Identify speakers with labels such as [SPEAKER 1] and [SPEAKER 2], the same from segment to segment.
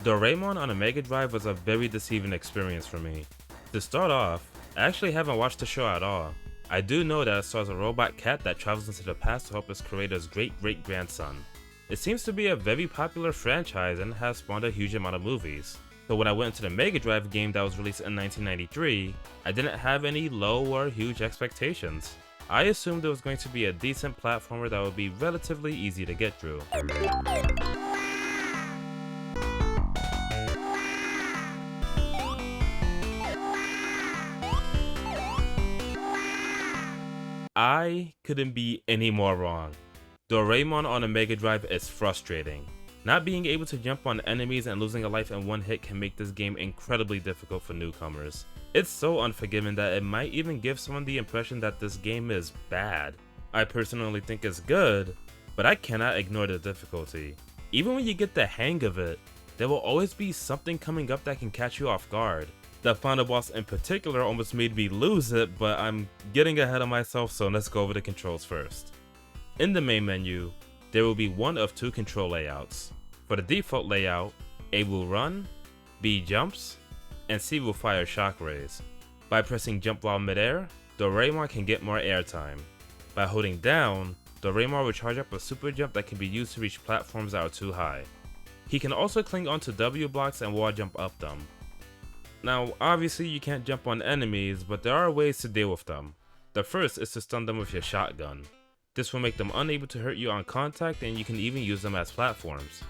[SPEAKER 1] Doraemon on a Mega Drive was a very deceiving experience for me. To start off, I actually haven't watched the show at all. I do know that it stars a robot cat that travels into the past to help its creator's great-great-grandson. It seems to be a very popular franchise and has spawned a huge amount of movies. So when I went into the Mega Drive game that was released in 1993, I didn't have any low or huge expectations. I assumed it was going to be a decent platformer that would be relatively easy to get through. I couldn't be any more wrong. Doraemon on a Mega Drive is frustrating. Not being able to jump on enemies and losing a life in one hit can make this game incredibly difficult for newcomers. It's so unforgiving that it might even give someone the impression that this game is bad. I personally think it's good, but I cannot ignore the difficulty. Even when you get the hang of it, there will always be something coming up that can catch you off guard. The final boss in particular almost made me lose it, but I'm getting ahead of myself, so let's go over the controls first. In the main menu, there will be one of two control layouts. For the default layout, A will run, B jumps, and C will fire shockwaves. By pressing jump while midair, Doraemon can get more airtime. By holding down, Doraemon will charge up a super jump that can be used to reach platforms that are too high. He can also cling onto W blocks and wall jump up them. Now obviously you can't jump on enemies, but there are ways to deal with them. The first is to stun them with your shotgun. This will make them unable to hurt you on contact, and you can even use them as platforms.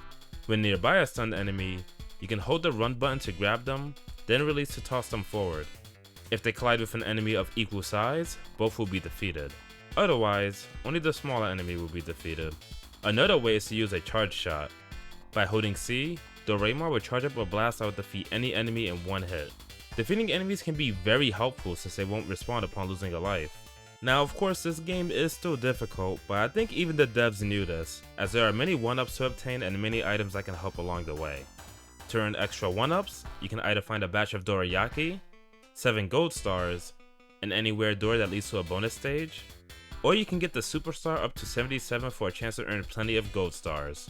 [SPEAKER 1] When nearby a stunned enemy, you can hold the run button to grab them, then release to toss them forward. If they collide with an enemy of equal size, both will be defeated. Otherwise, only the smaller enemy will be defeated. Another way is to use a charge shot. By holding C, Doraemon will charge up a blast that will defeat any enemy in one hit. Defeating enemies can be very helpful since they won't respawn upon losing a life. Now of course this game is still difficult, but I think even the devs knew this, as there are many 1-ups to obtain and many items that can help along the way. To earn extra 1-ups, you can either find a batch of dorayaki, 7 gold stars, an anywhere door that leads to a bonus stage, or you can get the superstar up to 77 for a chance to earn plenty of gold stars.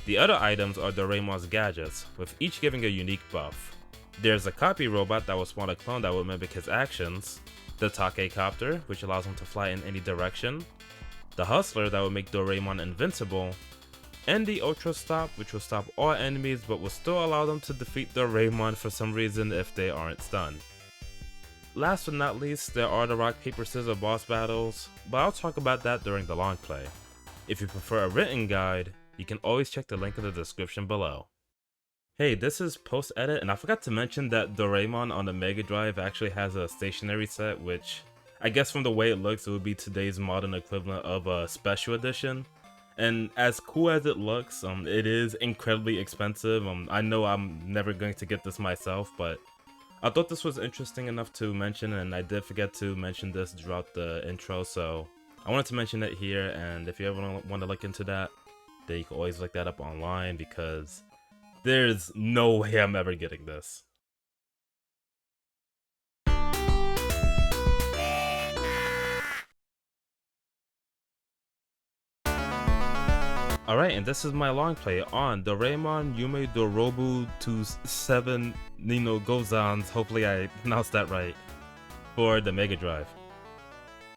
[SPEAKER 1] The other items are Doraemon's gadgets, with each giving a unique buff. There's a copy robot that will spawn a clone that will mimic his actions, the Take-Copter, which allows him to fly in any direction, the Hustler that will make Doraemon invincible, and the Ultra Stop, which will stop all enemies but will still allow them to defeat Doraemon for some reason if they aren't stunned. Last but not least, there are the rock paper scissors boss battles, but I'll talk about that during the long play. If you prefer a written guide, you can always check the link in the description below. Hey, this is post-edit, and I forgot to mention that Doraemon on the Mega Drive actually has a stationary set, which I guess from the way it looks, it would be today's modern equivalent of a special edition. And as cool as it looks, it is incredibly expensive. I know I'm never going to get this myself, but I thought this was interesting enough to mention, and I did forget to mention this throughout the intro, so I wanted to mention it here. And if you ever want to look into that, then you can always look that up online, because there's no way I'm ever getting this. Alright, and this is my long play on Doraemon Yume Dorobu to 7 Nino Gozans, hopefully I pronounced that right, for the Mega Drive.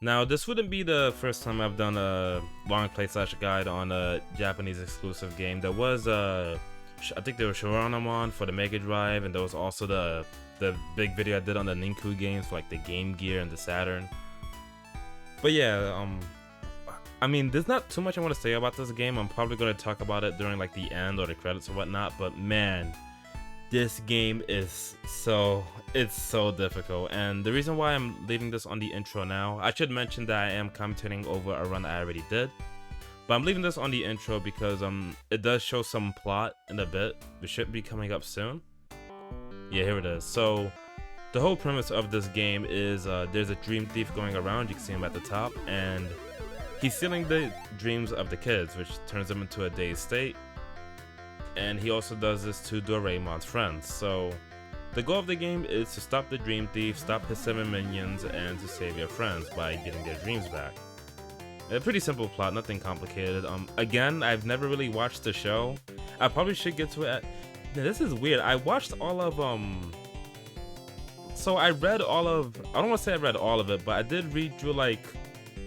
[SPEAKER 1] Now this wouldn't be the first time I've done a long play / guide on a Japanese exclusive game. There was I think there was Doraemon for the Mega Drive, and there was also the big video I did on the Ninku games for like the Game Gear and the Saturn. But yeah, I mean, there's not too much I want to say about this game. I'm probably going to talk about it during like the end or the credits or whatnot, but man, this game is so difficult. And the reason why I'm leaving this on the intro now, I should mention that I am commentating over a run I already did. But I'm leaving this on the intro because it does show some plot in a bit, which should be coming up soon. Yeah, here it is. So the whole premise of this game is there's a dream thief going around. You can see him at the top, and he's stealing the dreams of the kids, which turns them into a dazed state. And he also does this to Doraemon's friends. So the goal of the game is to stop the dream thief, stop his 7 minions, and to save your friends by getting their dreams back. A pretty simple plot, nothing complicated. Again, I've never really watched the show. I probably should get to it. Now, this is weird. I watched all of so I read all of, I don't want to say I read all of it, but I did read through like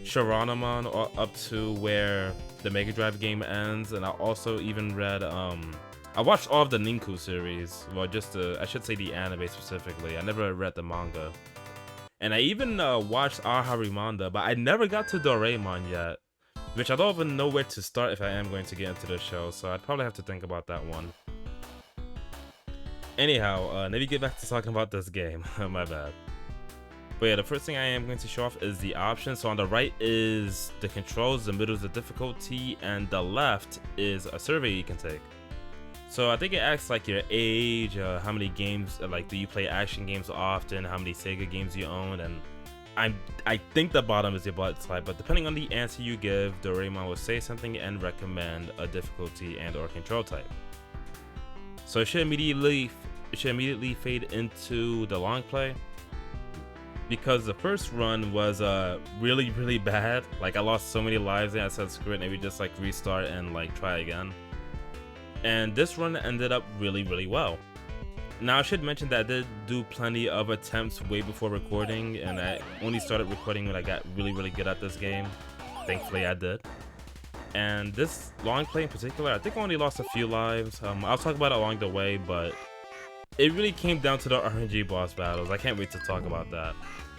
[SPEAKER 1] Sharonamon up to where the Mega Drive game ends, and I also even read I watched all of the Ninku series. Well, just I should say the anime specifically. I never read the manga. And I even watched Aharimanda, but I never got to Doraemon yet, which I don't even know where to start if I am going to get into the show, so I'd probably have to think about that one. Anyhow, let me get back to talking about this game. My bad. But yeah, the first thing I am going to show off is the options. So on the right is the controls, the middle is the difficulty, and the left is a survey you can take. So I think it asks like your age, how many games, like do you play action games often, how many Sega games you own, and I think the bottom is your blood type, but depending on the answer you give, Doraemon will say something and recommend a difficulty and or control type. So it should immediately fade into the long play, because the first run was really bad. Like I lost so many lives and I said screw it, maybe just like restart and like try again. And this run ended up really well. Now I should mention that I did do plenty of attempts way before recording, and I only started recording when I got really good at this game. Thankfully I did. And this long play in particular, I think I only lost a few lives. I'll talk about it along the way, but it really came down to the RNG boss battles. I can't wait to talk about that.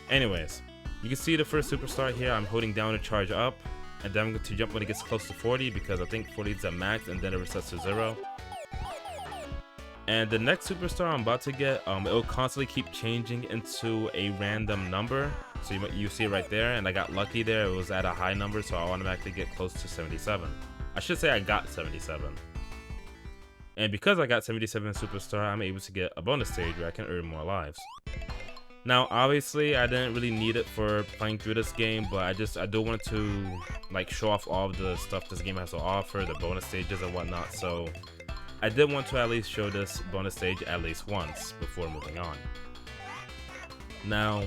[SPEAKER 1] Anyways, you can see the first superstar here. I'm holding down to charge up, and then I'm going to jump when it gets close to 40, because I think 40 is at max, and then it resets to 0. And the next superstar I'm about to get, it will constantly keep changing into a random number. So you see it right there, and I got lucky there. It was at a high number, so I automatically get close to 77. I should say I got 77. And because I got 77 superstar, I'm able to get a bonus stage where I can earn more lives. Now, obviously, I didn't really need it for playing through this game, but I do want to like show off all of the stuff this game has to offer, the bonus stages and whatnot. So I did want to at least show this bonus stage at least once before moving on. Now,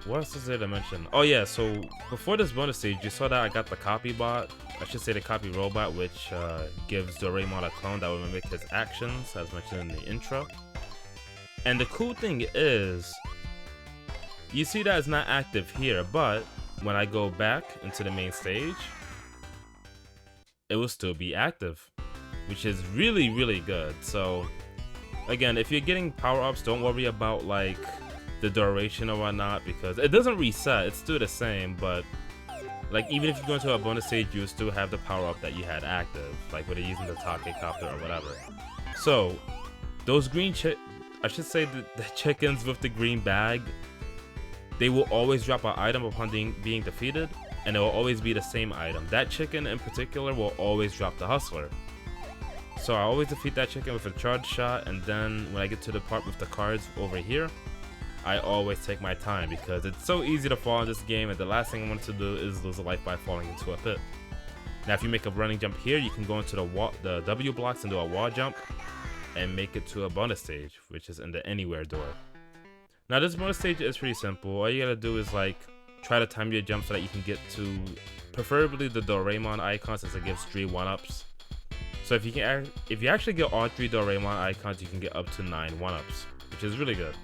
[SPEAKER 1] what else is there to mention? Oh yeah, so before this bonus stage, you saw that I got the copy bot. I should say the copy robot, which gives Doraemon a clone that will mimic his actions, as mentioned in the intro. And the cool thing is, you see that it's not active here, but when I go back into the main stage, it will still be active, which is really good. So again, if you're getting power-ups, don't worry about like the duration or whatnot, because it doesn't reset, it's still the same, but like even if you go into a bonus stage, you still have the power-up that you had active, like whether you're using the Takecopter or whatever. So those green I should say the chickens with the green bag, they will always drop an item upon being defeated, and it will always be the same item. That chicken in particular will always drop the hustler. So I always defeat that chicken with a charge shot, and then when I get to the part with the cards over here, I always take my time, because it's so easy to fall in this game, and the last thing I want to do is lose a life by falling into a pit. Now if you make a running jump here, you can go into the W blocks and do a wall jump and make it to a bonus stage, which is in the anywhere door. Now this bonus stage is pretty simple. All you gotta do is like try to time your jump so that you can get to preferably the Doraemon icons, as it gives 3 1-ups. So if you actually get all 3 Doraemon icons, you can get up to 9 1-ups, which is really good.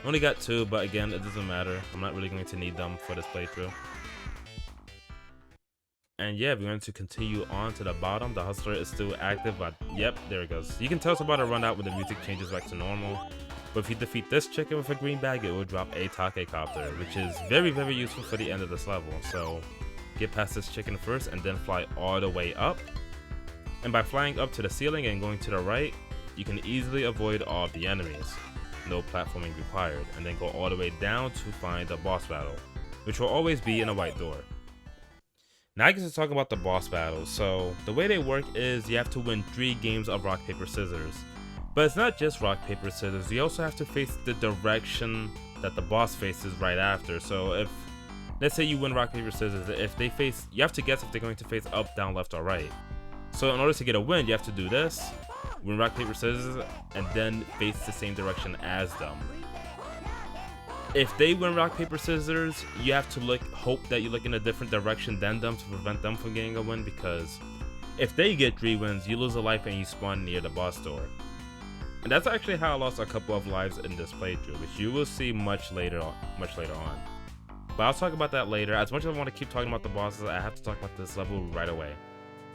[SPEAKER 1] Only got 2, but again, it doesn't matter. I'm not really going to need them for this playthrough. And yeah, we're going to continue on to the bottom. The hustler is still active, but yep, there it goes. You can tell it's about to run out when the music changes back to normal. But if you defeat this chicken with a green bag, it will drop a Takecopter, which is very useful for the end of this level. So get past this chicken first and then fly all the way up. And by flying up to the ceiling and going to the right, you can easily avoid all of the enemies. No platforming required. And then go all the way down to find the boss battle, which will always be in a white door. Now I get to talk about the boss battles. So the way they work is you have to win 3 games of rock, paper, scissors. But it's not just rock, paper, scissors. You also have to face the direction that the boss faces right after. So if, let's say you win rock, paper, scissors, if they face, you have to guess if they're going to face up, down, left, or right. So in order to get a win, you have to do this, win rock, paper, scissors, and then face the same direction as them. If they win rock, paper, scissors, you have to hope that you look in a different direction than them to prevent them from getting a win, because If they get 3 wins, you lose a life and you spawn near the boss door. And that's actually how I lost a couple of lives in this playthrough, which you will see much later on. But I'll talk about that later. As much as I want to keep talking about the bosses, I have to talk about this level right away.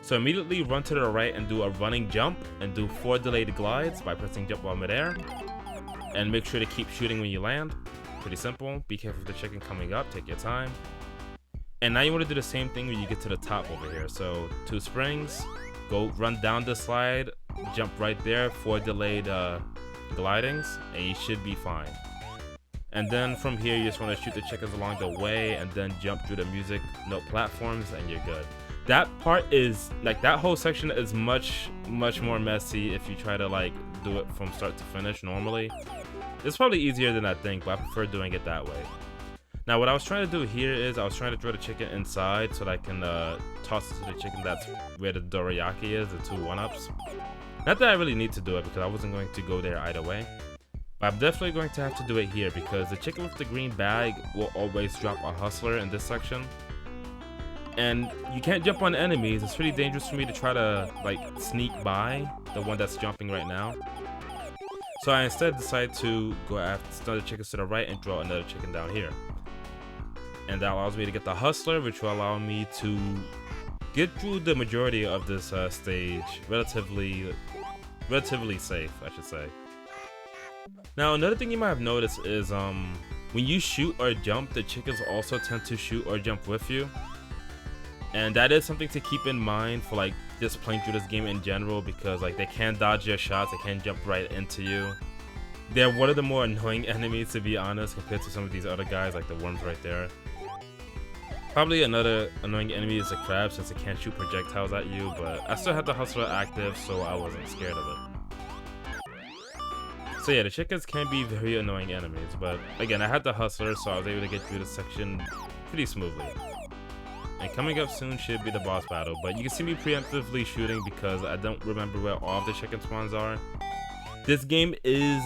[SPEAKER 1] So immediately run to the right and do a running jump and do 4 delayed glides by pressing jump while midair. And make sure to keep shooting when you land. Pretty simple. Be careful of the chicken coming up, take your time. And now you want to do the same thing when you get to the top over here. So 2 springs, go run down the slide, jump right there, 4 delayed glidings, and you should be fine. And then from here you just want to shoot the chickens along the way and then jump through the music note platforms and you're good. That part is, like, that whole section is much more messy if you try to like do it from start to finish normally. It's probably easier than I think, but I prefer doing it that way. Now what I was trying to do here is I was trying to throw the chicken inside so that I can toss it to the chicken that's where the dorayaki is, the 2 1-ups. Not that I really need to do it because I wasn't going to go there either way. But I'm definitely going to have to do it here because the chicken with the green bag will always drop a hustler in this section. And you can't jump on enemies. It's pretty dangerous for me to try to like sneak by the one that's jumping right now. So I instead decided to go after another chickens to the right and draw another chicken down here. And that allows me to get the hustler, which will allow me to get through the majority of this stage relatively safe, I should say. Now another thing you might have noticed is when you shoot or jump, the chickens also tend to shoot or jump with you. And that is something to keep in mind for like just playing through this game in general, because like they can dodge your shots, they can jump right into you. They're one of the more annoying enemies, to be honest, compared to some of these other guys like the worms right there. Probably another annoying enemy is the crab, since it can't shoot projectiles at you, but I still had the hustler active, so I wasn't scared of it. So yeah, the chickens can be very annoying enemies, but again, I had the hustler, so I was able to get through this section pretty smoothly. And coming up soon should be the boss battle, but you can see me preemptively shooting because I don't remember where all of the chicken spawns are. This game is,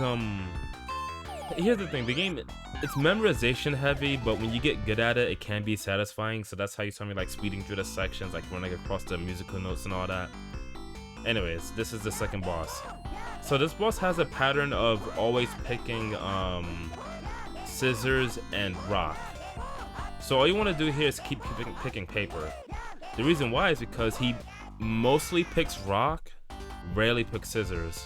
[SPEAKER 1] here's the thing, the game, it's memorization heavy, but when you get good at it, it can be satisfying, so that's how you saw me like speeding through the sections, like running across the musical notes and all that. Anyways, this is the second boss. So this boss has a pattern of always picking scissors and rock. So all you want to do here is keep picking paper. The reason why is because he mostly picks rock, rarely picks scissors.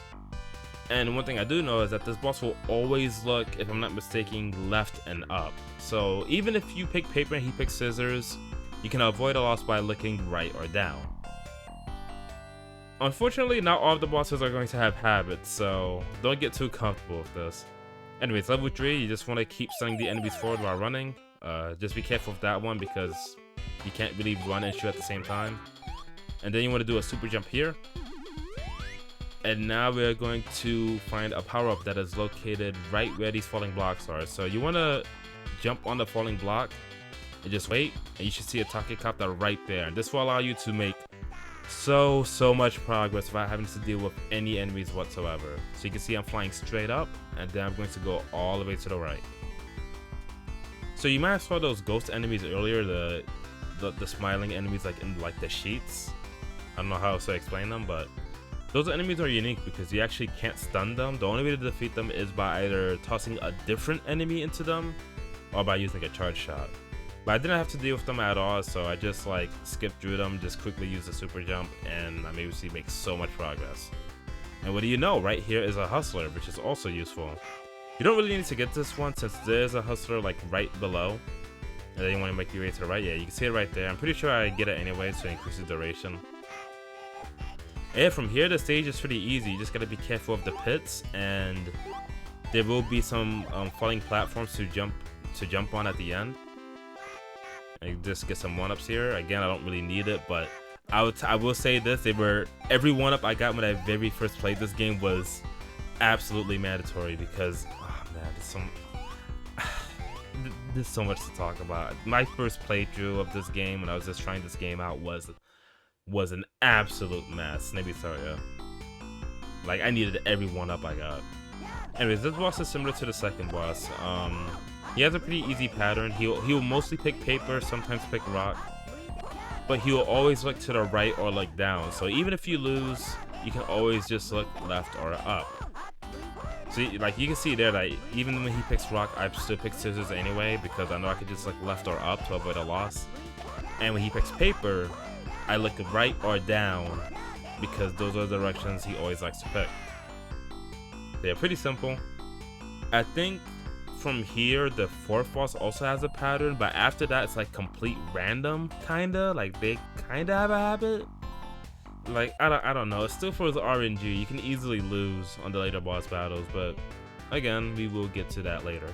[SPEAKER 1] And one thing I do know is that this boss will always look, if I'm not mistaken, left and up. So even if you pick paper and he picks scissors, you can avoid a loss by looking right or down. Unfortunately, not all of the bosses are going to have habits, so don't get too comfortable with this. Anyways, level 3, you just want to keep sending the enemies forward while running. Just be careful with that one because you can't really run and shoot at the same time. And then you want to do a super jump here. And now we're going to find a power-up that is located right where these falling blocks are. So you want to jump on the falling block and just wait, and you should see a Takekata right there. And this will allow you to make so much progress without having to deal with any enemies whatsoever. So you can see I'm flying straight up, and then I'm going to go all the way to the right. So you might have saw those ghost enemies earlier, the smiling enemies like in like the sheets. I don't know how else to explain them, but those enemies are unique because you actually can't stun them. The only way to defeat them is by either tossing a different enemy into them or by using a charge shot. But I didn't have to deal with them at all, so I just like skipped through them, just quickly used the super jump, and I'm able to make so much progress. And what do you know, right here is a hustler, which is also useful. You don't really need to get this one since there's a hustler like right below. And then you want to make your way to the right. Yeah, you can see it right there. I'm pretty sure I get it anyway, so it increases duration. And from here, the stage is pretty easy. You just gotta be careful of the pits, and there will be some falling platforms to jump on at the end. And just get some 1-ups here. Again, I don't really need it, but I will say this: every 1-up I got when I very first played this game was absolutely mandatory because, oh man, there's so much to talk about. My first playthrough of this game when I was just trying this game out was an absolute mess. Let me tell you. Like, I needed every 1-up I got. Anyways, this boss is similar to the second boss. He has a pretty easy pattern. He'll mostly pick paper, sometimes pick rock. but he will always look to the right or look down. So even if you lose, you can always just look left or up. So like you can see there that even when he picks rock, I still pick scissors anyway because I know I can just look left or up to avoid a loss. And when he picks paper, I look right or down because those are the directions he always likes to pick. They're pretty simple. I think from here the fourth boss also has a pattern, but after that it's like complete random, kinda like they kinda have a habit. Like I don't know, it still feels RNG. You can easily lose on the later boss battles, but again, we will get to that later.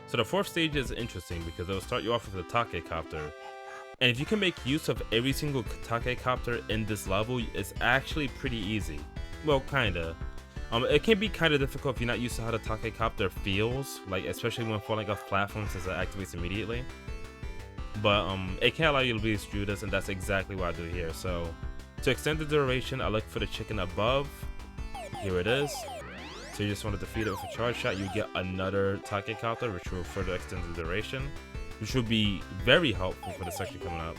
[SPEAKER 1] So the fourth stage is interesting because it'll start you off with a Takecopter, and if you can make use of every single Takecopter in this level, it's actually pretty easy. Well, kinda. It can be kind of difficult if you're not used to how the Takecopter feels, like especially when falling off platforms since it activates immediately. But it can allow you to be through this, and that's exactly what I do here. So to extend the duration, I look for the chicken above. Here it is. So you just want to defeat it with a charge shot. You get another Takecopter, which will further extend the duration, which will be very helpful for the section coming up.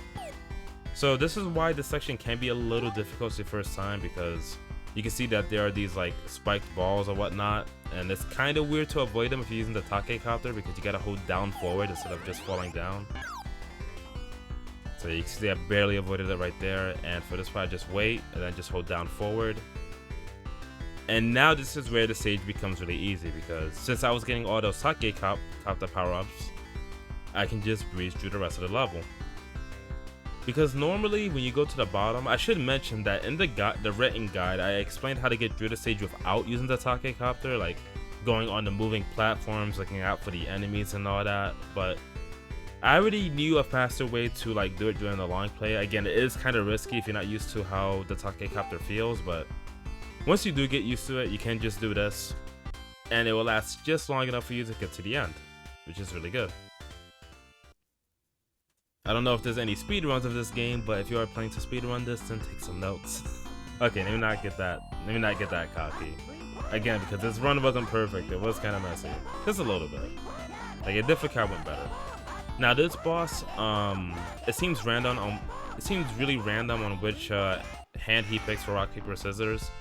[SPEAKER 1] So this is why this section can be a little difficult the first time, because you can see that there are these like spiked balls or whatnot, and it's kind of weird to avoid them if you're using the Takecopter because you gotta hold down forward instead of just falling down. So you can see I barely avoided it right there, and for this part I just wait and then just hold down forward. And now this is where the stage becomes really easy, because since I was getting all those Takecopter power-ups, I can just breeze through the rest of the level. Because normally when you go to the bottom, I should mention that in the written guide, I explained how to get through the stage without using the Takecopter, like going on the moving platforms, looking out for the enemies and all that. But I already knew a faster way to like do it during the long play. Again, it is kind of risky if you're not used to how the Takecopter feels, but once you do get used to it, you can just do this, and it will last just long enough for you to get to the end, which is really good. I don't know if there's any speedruns of this game, but if you are planning to speedrun this, then take some notes. Okay, let me not get that cocky. Again, because this run wasn't perfect, it was kind of messy. Just a little bit. Like, a difficult went better. Now this boss, it seems really random on which hand he picks for rock, paper, scissors.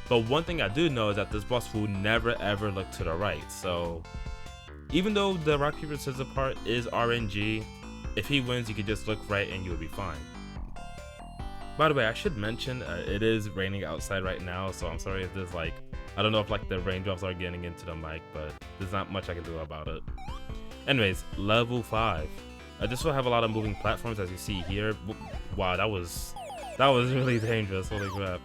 [SPEAKER 1] But one thing I do know is that this boss will never ever look to the right. So even though the rock, paper, scissors part is RNG, if he wins, you can just look right and you'll be fine. By the way, I should mention it is raining outside right now, so I'm sorry if there's like, I don't know if like the raindrops are getting into the mic, but there's not much I can do about it. Anyways, level 5. This will have a lot of moving platforms, as you see here. Wow, that was really dangerous. Holy crap.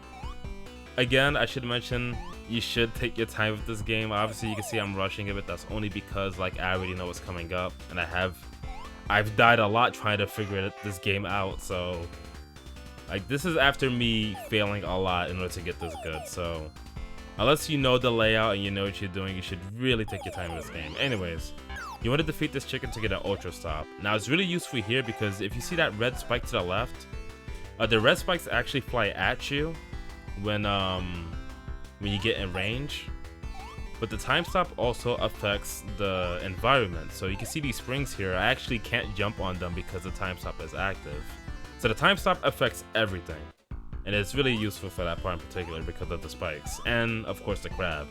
[SPEAKER 1] Again, I should mention you should take your time with this game. Obviously, you can see I'm rushing it, but that's only because like I already know what's coming up, and I've died a lot trying to figure this game out, so like this is after me failing a lot in order to get this good. So unless you know the layout and you know what you're doing, you should really take your time in this game. Anyways, you want to defeat this chicken to get an ultra stop. Now it's really useful here because if you see that red spike to the left, the red spikes actually fly at you when you get in range. But the time stop also affects the environment. So you can see these springs here. I actually can't jump on them because the time stop is active. So the time stop affects everything. And it's really useful for that part in particular because of the spikes. And of course the crab.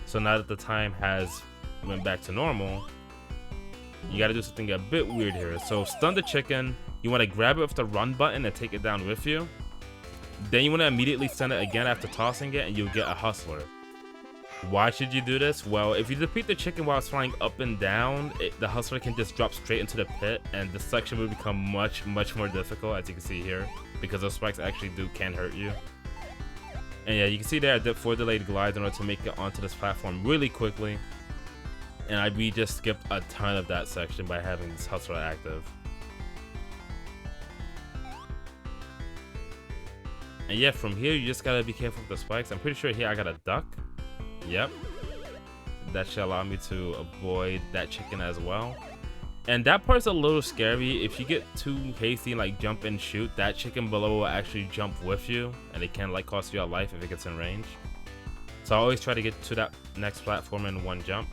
[SPEAKER 1] So now that the time has went back to normal, you gotta do something a bit weird here. So stun the chicken. You want to grab it with the run button and take it down with you. Then you want to immediately stun it again after tossing it, and you'll get a hustler. Why should you do this? Well, if you defeat the chicken while it's flying up and down, the hustler can just drop straight into the pit, and the section will become much more difficult, as you can see here, because those spikes actually can hurt you. And yeah, you can see there I did 4 delayed glides in order to make it onto this platform really quickly, and we just skipped a ton of that section by having this hustler active. And yeah, from here you just gotta be careful with the spikes. I'm pretty sure here I got a duck. Yep, that should allow me to avoid that chicken as well. And that part's a little scary. If you get too hasty and like jump and shoot, that chicken below will actually jump with you, and it can like cost you a life if it gets in range. So I always try to get to that next platform in one jump.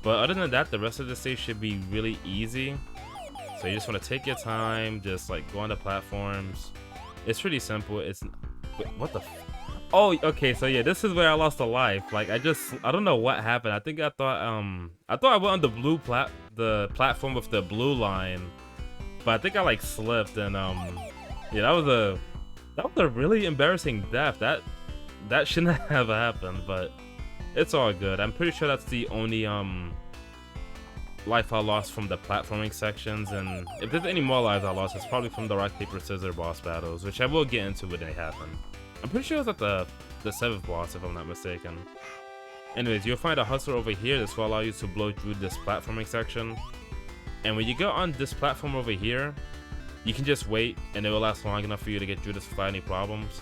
[SPEAKER 1] But other than that, the rest of the stage should be really easy. So you just want to take your time, just like go on the platforms. It's pretty simple. It's wait, what the oh, okay, so yeah, this is where I lost a life. Like I don't know what happened. I think I thought I went on the platform with the blue line, but I think I like slipped, and yeah, that was a really embarrassing death. That shouldn't have happened, but it's all good. I'm pretty sure that's the only life I lost from the platforming sections, and if there's any more lives I lost, it's probably from the rock paper scissors boss battles, which I will get into when they happen. I'm pretty sure it's at the 7th boss, if I'm not mistaken. Anyways, you'll find a hustler over here. This will allow you to blow through this platforming section. And when you go on this platform over here, you can just wait, and it will last long enough for you to get through this without any problems.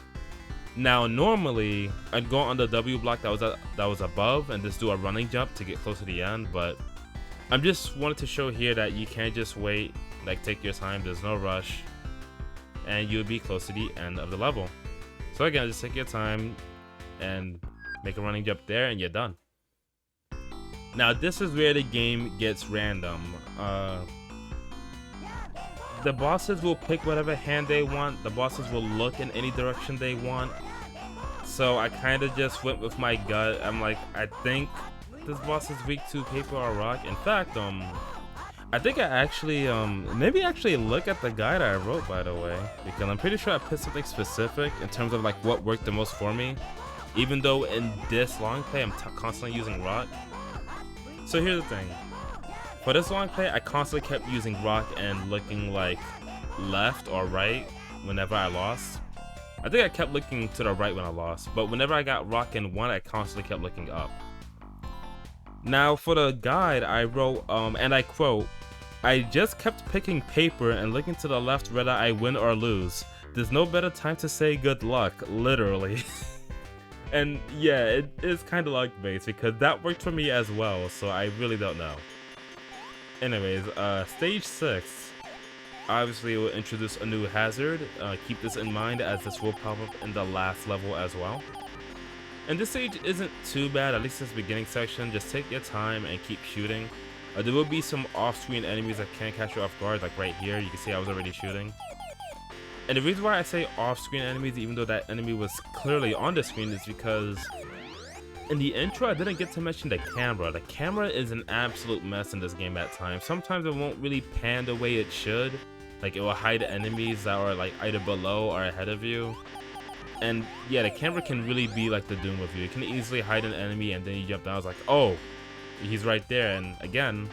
[SPEAKER 1] Now, normally, I'd go on the W block that was above and just do a running jump to get close to the end, but I'm just wanted to show here that you can't just wait, like take your time, there's no rush, and you'll be close to the end of the level. So again, just take your time and make a running jump there and you're done. Now this is where the game gets random. The bosses will pick whatever hand they want, the bosses will look in any direction they want. So I kind of just went with my gut. I'm like, I think this boss is weak to paper or rock. In fact, I think I actually maybe actually look at the guide I wrote, by the way, because I'm pretty sure I put something specific in terms of like what worked the most for me, even though in this long play I'm constantly using rock. So here's the thing, for this long play I constantly kept using rock and looking like left or right whenever I lost. I think I kept looking to the right when I lost, but whenever I got rock in one, I constantly kept looking up. Now for the guide I wrote, and I quote, "I just kept picking paper and looking to the left whether I win or lose. There's no better time to say good luck," literally. And yeah, it is kind of luck based because that worked for me as well, so I really don't know. Anyways, stage 6. Obviously it will introduce a new hazard. Keep this in mind as this will pop up in the last level as well. And this stage isn't too bad, at least this beginning section. Just take your time and keep shooting. There will be some off-screen enemies that can catch you off guard, like right here. You can see I was already shooting. And the reason why I say off-screen enemies, even though that enemy was clearly on the screen, is because in the intro I didn't get to mention the camera. The camera is an absolute mess in this game at times. Sometimes it won't really pan the way it should. Like it will hide enemies that are like either below or ahead of you. And yeah, the camera can really be like the doom of you. It can easily hide an enemy and then you jump down. It's like, oh, he's right there. And again,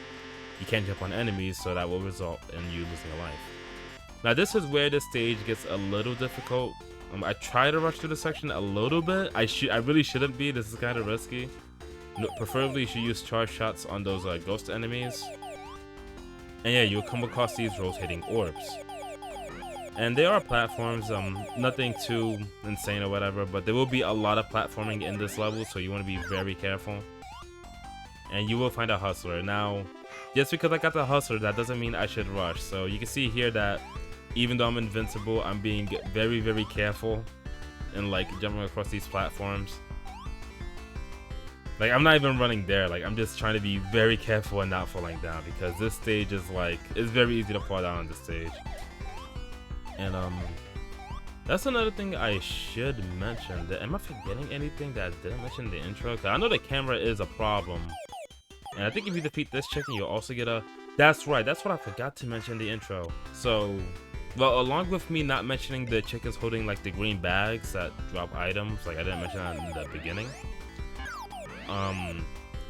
[SPEAKER 1] you can't jump on enemies, so that will result in you losing a life. Now this is where the stage gets a little difficult. I try to rush through the section a little bit. I really shouldn't be. This is kind of risky. Preferably you should use charge shots on those ghost enemies. And yeah, you'll come across these rotating orbs. And there are platforms, nothing too insane or whatever, but there will be a lot of platforming in this level, so you want to be very careful. And you will find a hustler. Now, just because I got the hustler, that doesn't mean I should rush. So you can see here that even though I'm invincible, I'm being very, very careful and like jumping across these platforms. Like I'm not even running there, like I'm just trying to be very careful and not falling down, because this stage is like, it's very easy to fall down on this stage. And that's another thing I should mention. Am I forgetting anything that I didn't mention in the intro? Cause I know the camera is a problem. And I think if you defeat this chicken, you'll also get a... That's right, that's what I forgot to mention in the intro. So, well, along with me not mentioning the chickens holding like the green bags that drop items, like I didn't mention that in the beginning.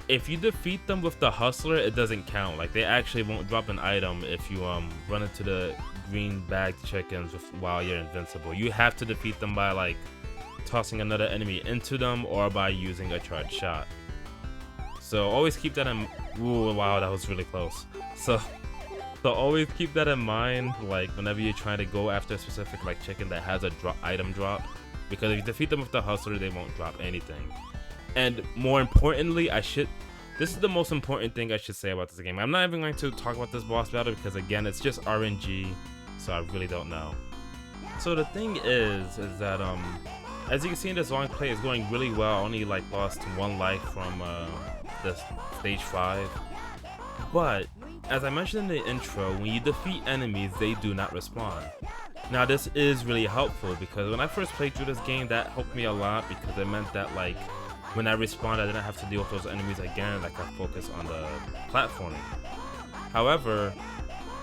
[SPEAKER 1] If you defeat them with the hustler, it doesn't count. Like they actually won't drop an item if you run into the green bagged chickens while you're invincible. You have to defeat them by like tossing another enemy into them or by using a charged shot. So always keep that in... Ooh, wow, that was really close. So always keep that in mind, like whenever you're trying to go after a specific like chicken that has a item drop, because if you defeat them with the hustler, they won't drop anything. And more importantly, this is the most important thing I should say about this game. I'm not even going to talk about this boss battle because again, it's just RNG, so I really don't know. So the thing is that as you can see in this long play, it's going really well. I only like lost 1 life from this stage 5. But as I mentioned in the intro, when you defeat enemies, they do not respawn. Now this is really helpful because when I first played through this game, that helped me a lot because it meant that like when I respawned, I didn't have to deal with those enemies again, like I focus on the platforming. However,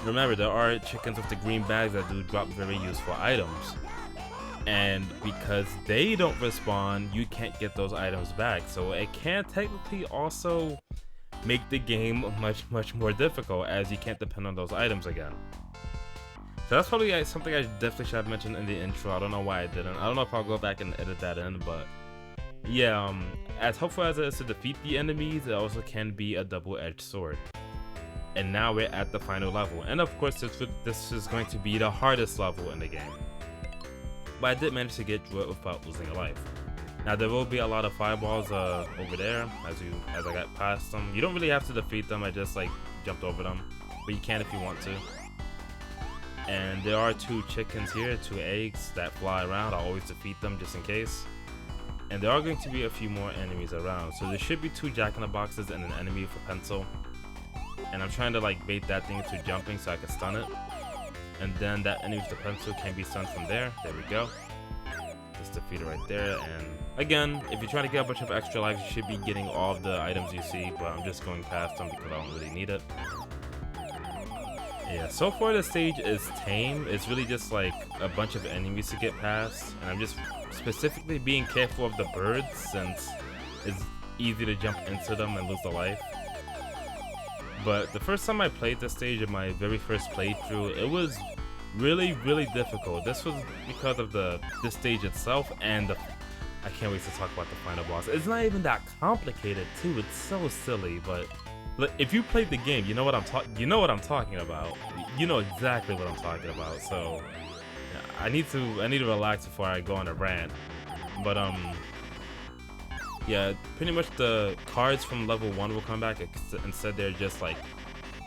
[SPEAKER 1] remember there are chickens with the green bags that do drop very useful items. And because they don't respawn, you can't get those items back. So it can technically also make the game much more difficult as you can't depend on those items again. So that's probably something I definitely should have mentioned in the intro. I don't know why I didn't. I don't know if I'll go back and edit that in, but yeah, as helpful as it is to defeat the enemies, it also can be a double-edged sword. And now we're at the final level. And of course, this is going to be the hardest level in the game. But I did manage to get through it without losing a life. Now there will be a lot of fireballs over there as I got past them. You don't really have to defeat them, I just like jumped over them. But you can if you want to. And there are 2 chickens here, 2 eggs that fly around. I'll always defeat them just in case. And there are going to be a few more enemies around. So there should be 2 jack-in-the-boxes and an enemy with a pencil. And I'm trying to like bait that thing into jumping so I can stun it. And then that enemy with the pencil can be stunned from there. There we go. Just defeat it right there. And again, if you're trying to get a bunch of extra lives, you should be getting all of the items you see. But I'm just going past them because I don't really need it. Yeah, so far the stage is tame. It's really just like a bunch of enemies to get past. And I'm just specifically being careful of the birds since it's easy to jump into them and lose a life. But the first time I played this stage in my very first playthrough, it was really difficult. This was because of this stage itself and I can't wait to talk about the final boss. It's not even that complicated too. It's so silly, but look, if you played the game, you know what I'm talking about. You know exactly what I'm talking about. So yeah, I need to relax before I go on a rant. But yeah, pretty much the cards from level 1 will come back. Instead, they're just like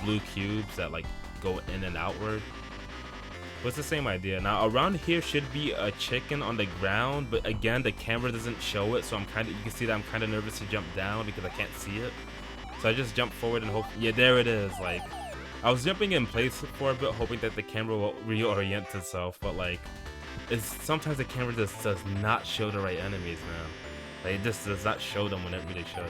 [SPEAKER 1] blue cubes that like go in and outward. But it's the same idea. Now around here should be a chicken on the ground, but again the camera doesn't show it, so you can see that I'm kind of nervous to jump down because I can't see it. So I just jump forward and hope. Yeah, there it is. Like I was jumping in place for a bit, hoping that the camera will reorient itself, but like sometimes the camera just does not show the right enemies, man. Like, it just does not show them when it really should.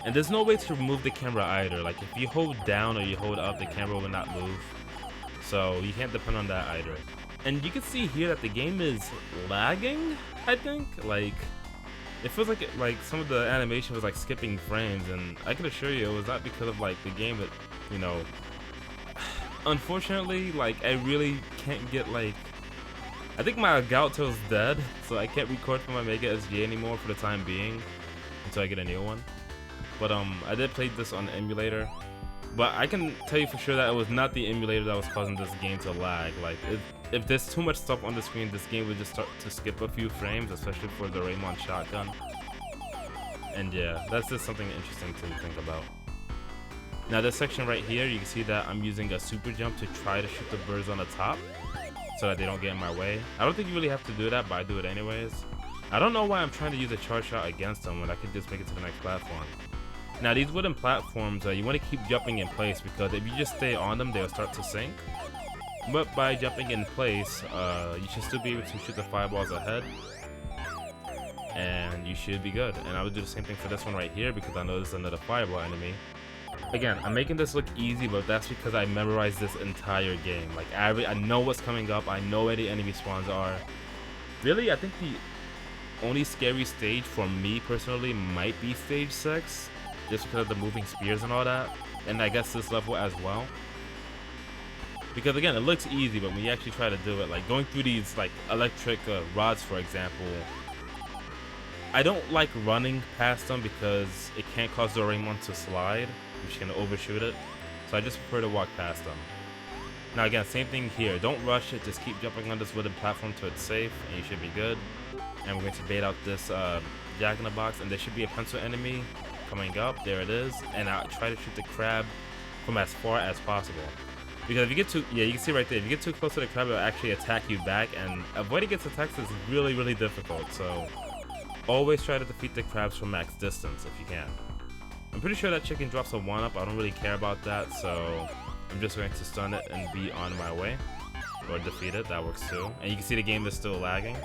[SPEAKER 1] And there's no way to remove the camera either. Like if you hold down or you hold up, the camera will not move. So you can't depend on that either. And you can see here that the game is lagging, I think. Like it feels like some of the animation was like skipping frames, and I can assure you it was not because of like the game that, you know, unfortunately, like I really can't get like, I think my Galto's dead, so I can't record from my Mega SG anymore for the time being until I get a new one. But I did play this on the emulator, but I can tell you for sure that it was not the emulator that was causing this game to lag. Like if there's too much stuff on the screen, this game would just start to skip a few frames, especially for the Doraemon shotgun. And yeah, that's just something interesting to think about. Now this section right here, you can see that I'm using a super jump to try to shoot the birds on the top, so that they don't get in my way. I don't think you really have to do that, but I do it anyways. I don't know why I'm trying to use a charge shot against them when I could just make it to the next platform. Now these wooden platforms, you want to keep jumping in place because if you just stay on them, they'll start to sink. But by jumping in place, you should still be able to shoot the fireballs ahead. And you should be good. And I would do the same thing for this one right here because I know there's another fireball enemy. Again, I'm making this look easy, but that's because I memorized this entire game. Like I know what's coming up. I know where the enemy spawns are. Really, I think the only scary stage for me personally might be stage 6, just because of the moving spears and all that, and I guess this level as well. Because again, it looks easy, but when you actually try to do it, like going through these like electric rods, for example, I don't like running past them because it can cause Doraemon to slide, which can overshoot it. So I just prefer to walk past them. Now again, same thing here. Don't rush it. Just keep jumping on this wooden platform till it's safe, and you should be good. And we're going to bait out this jack-in-the-box, and there should be a pencil enemy coming up. There it is. And I'll try to shoot the crab from as far as possible. Because if you get too, yeah, you can see right there, if you get too close to the crab, it'll actually attack you back, and avoiding its attacks is really difficult. So always try to defeat the crabs from max distance if you can. I'm pretty sure that chicken drops a 1-up. I don't really care about that, so I'm just going to stun it and be on my way. Or defeat it, that works too. And you can see the game is still lagging.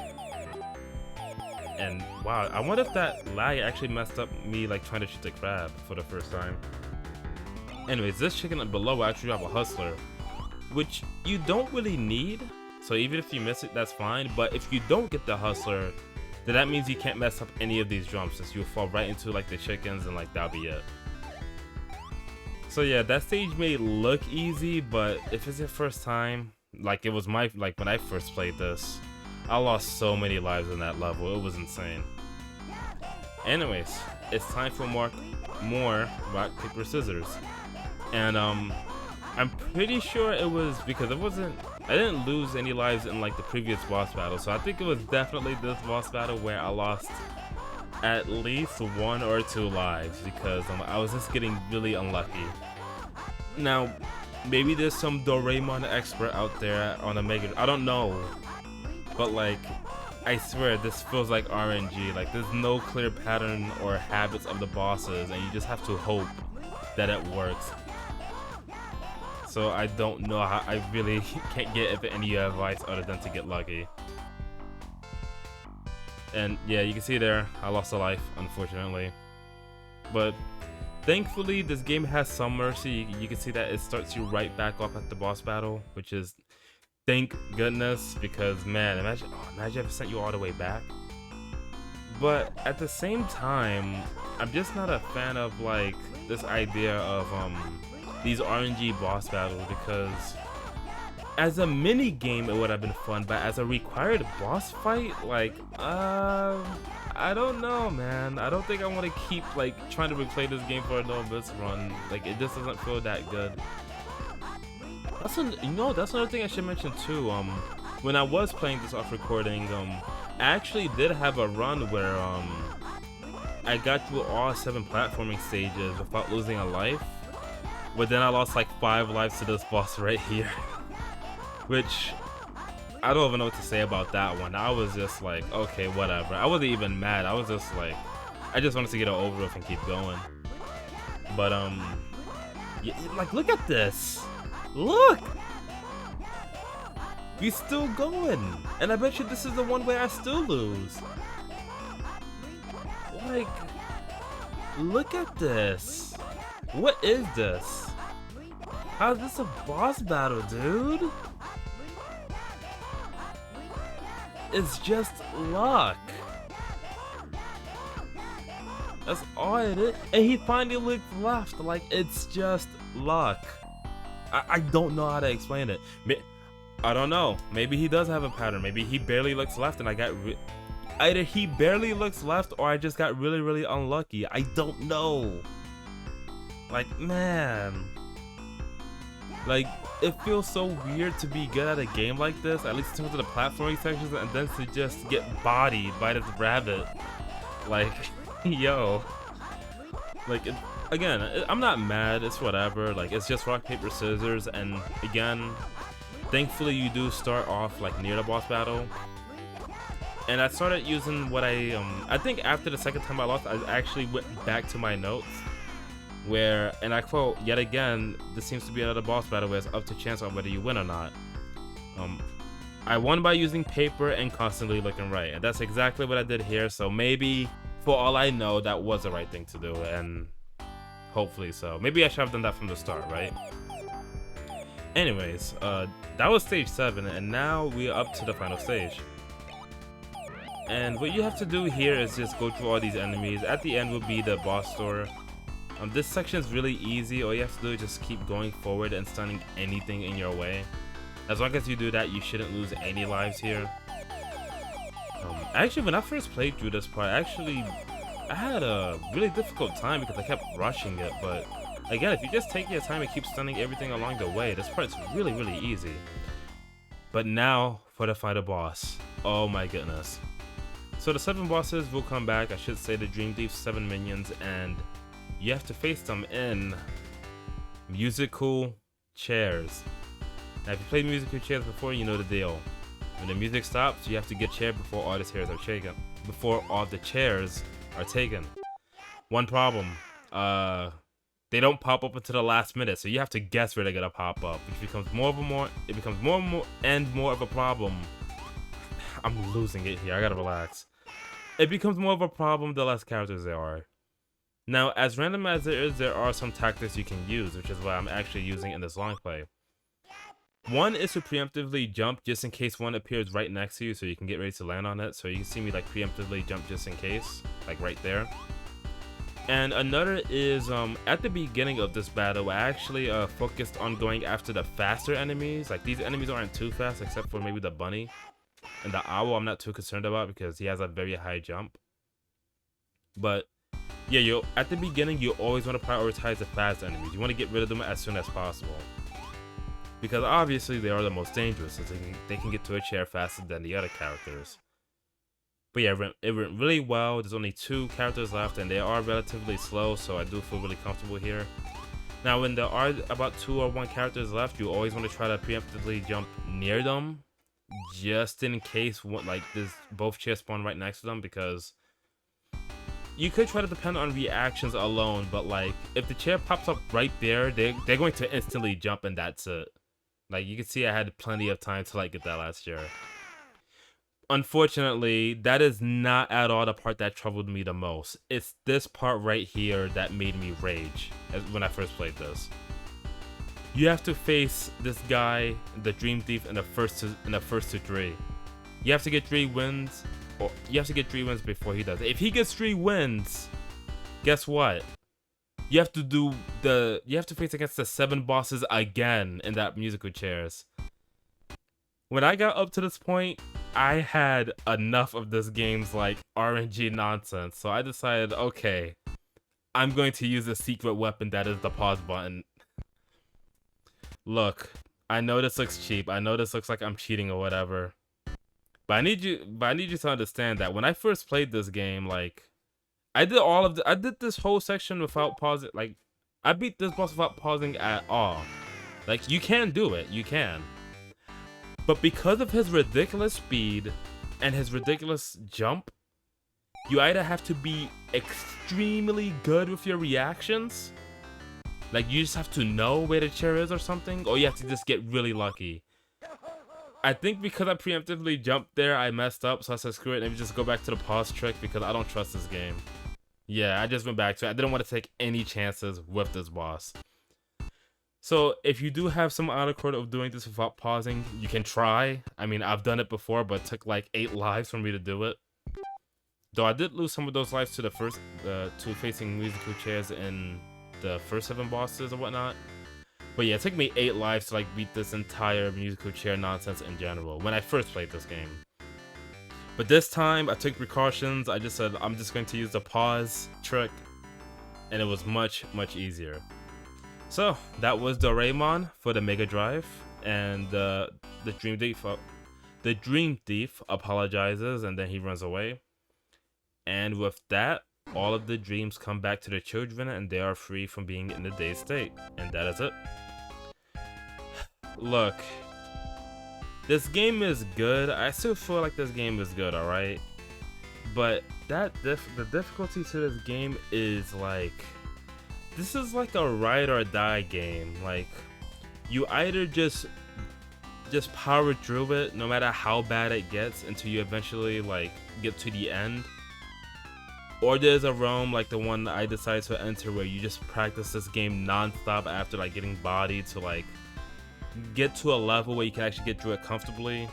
[SPEAKER 1] And wow, I wonder if that lag actually messed up me like trying to shoot the crab for the first time. Anyways, this chicken below will actually drop a hustler, which you don't really need. So even if you miss it, that's fine. But if you don't get the hustler, then that means you can't mess up any of these jumps, since you'll fall right into like the chickens and like that'll be it. So yeah, that stage may look easy, but if it's your first time, like it was my, like when I first played this, I lost so many lives in that level. It was insane. Anyways, it's time for more rock, paper, scissors. And I'm pretty sure it was because I didn't lose any lives in like the previous boss battle, so I think it was definitely this boss battle where I lost at least 1 or 2 lives because I was just getting really unlucky. Now, maybe there's some Doraemon expert out there on a Mega, I don't know, but like, I swear this feels like RNG. Like there's no clear pattern or habits of the bosses, and you just have to hope that it works. So I don't know how, I really can't get any advice other than to get lucky. And yeah, you can see there, I lost a life, unfortunately. But thankfully, this game has some mercy. You can see that it starts you right back off at the boss battle, which is thank goodness, because man, imagine if it sent you all the way back. But at the same time, I'm just not a fan of like this idea of these RNG boss battles, because as a mini game it would have been fun, but as a required boss fight, like I don't know, man. I don't think I want to keep like trying to replay this game for a no miss run. Like it just doesn't feel that good. That's another thing I should mention too. When I was playing this off recording, I actually did have a run where I got through all 7 platforming stages without losing a life. But then I lost like 5 lives to this boss right here. Which, I don't even know what to say about that one. I was just like, okay, whatever. I wasn't even mad. I was just like, I just wanted to get it over with and keep going. But, yeah, like, look at this. Look! He's still going. And I bet you this is the one where I still lose. Like, look at this. What is this? How's this a boss battle, dude? It's just luck. That's all it is. And he finally looked left. Like, it's just luck. I don't know how to explain it. I don't know. Maybe he does have a pattern. Maybe he barely looks left and I got... Either he barely looks left or I just got really, really unlucky. I don't know. Like, man. Like, it feels so weird to be good at a game like this, at least in terms of the platforming sections, and then to just get bodied by this rabbit. Like, yo. Like, again, I'm not mad, it's whatever. Like, it's just rock, paper, scissors, and again, thankfully you do start off, like, near the boss battle. And I started using what I think after the second time I lost, I actually went back to my notes. Where, and I quote, yet again, this seems to be another boss battle where it's up to chance on whether you win or not. I won by using paper and constantly looking right, and that's exactly what I did here. So maybe, for all I know, that was the right thing to do, and hopefully so. Maybe I should have done that from the start, right? Anyways, that was stage 7, and now we're up to the final stage. And what you have to do here is just go through all these enemies. At the end will be the boss store. This section is really easy. All you have to do is just keep going forward and stunning anything in your way. As long as you do that, you shouldn't lose any lives here. Actually, when I first played through this part, I had a really difficult time because I kept rushing it. But again, if you just take your time and keep stunning everything along the way, this part's really, really easy. But now for the final boss. Oh my goodness. So the 7 bosses will come back. I should say the Dream Thief's 7 minions, and you have to face them in musical chairs. Now, if you played musical chairs before, you know the deal. When the music stops, you have to get chair before all the chairs are taken. One problem: they don't pop up until the last minute, so you have to guess where they're gonna pop up, which becomes more and more of a problem. I'm losing it here. I gotta relax. It becomes more of a problem the less characters there are. Now, as random as it is, there are some tactics you can use, which is what I'm actually using in this long play. One is to preemptively jump just in case one appears right next to you, so you can get ready to land on it. So you can see me like preemptively jump just in case, like right there. And another is at the beginning of this battle, I actually focused on going after the faster enemies. Like these enemies aren't too fast, except for maybe the bunny and the owl. I'm not too concerned about because he has a very high jump. But yeah, at the beginning you always want to prioritize the fast enemies. You want to get rid of them as soon as possible, because obviously they are the most dangerous, since they can get to a chair faster than the other characters. But yeah, it went really well. There's only 2 characters left, and they are relatively slow, so I do feel really comfortable here. Now, when there are about 2 or 1 characters left, you always want to try to preemptively jump near them, just in case both chairs spawn right next to them, because you could try to depend on reactions alone, but like if the chair pops up right there, they're going to instantly jump, and that's it. Like you can see, I had plenty of time to like get that last chair. Unfortunately, that is not at all the part that troubled me the most. It's this part right here that made me rage when I first played this. You have to face this guy, the Dream Thief, in the first to 3. You have to get 3 wins, or you have to get 3 wins before he does. If he gets 3 wins, guess what? You have to face against the 7 bosses again in that musical chairs. When I got up to this point, I had enough of this game's like RNG nonsense, so I decided, okay, I'm going to use a secret weapon that is the pause button. Look, I know this looks cheap. I know this looks like I'm cheating or whatever, but I need you to understand that when I first played this game, like I did this whole section without pausing. Like I beat this boss without pausing at all. Like you can do it, you can. But because of his ridiculous speed and his ridiculous jump, you either have to be extremely good with your reactions, like you just have to know where the chair is or something, or you have to just get really lucky. I think because I preemptively jumped there, I messed up, so I said screw it, let me just go back to the pause trick because I don't trust this game. Yeah, I just went back to it. I didn't want to take any chances with this boss. So if you do have some out of court of doing this without pausing, you can try. I mean, I've done it before, but it took like 8 lives for me to do it. Though I did lose some of those lives to the first 2 facing musical chairs in the first 7 bosses or whatnot. But yeah, it took me 8 lives to like beat this entire musical chair nonsense in general when I first played this game. But this time I took precautions. I just said I'm just going to use the pause trick, and it was much easier. So that was Doraemon for the Mega Drive, and the Dream Thief apologizes and then he runs away. And with that, all of the dreams come back to the children and they are free from being in the dazed state. And that is it. Look, this game is good. I still feel like this game is good, alright? But the difficulty to this game is like, this is like a ride or die game. Like, you either just power through it no matter how bad it gets until you eventually like get to the end, or there's a realm like the one I decided to enter where you just practice this game non-stop after like getting bodied to like get to a level where you can actually get through it comfortably,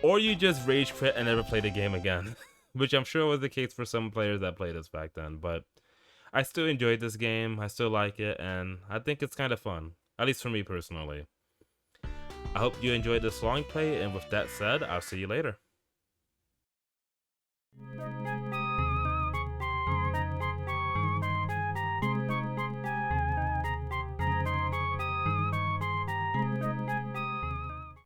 [SPEAKER 1] or you just rage quit and never play the game again. Which I'm sure was the case for some players that played this back then, but I still enjoyed this game, I still like it, and I think it's kind of fun, at least for me personally. I hope you enjoyed this long play, and with that said, I'll see you later.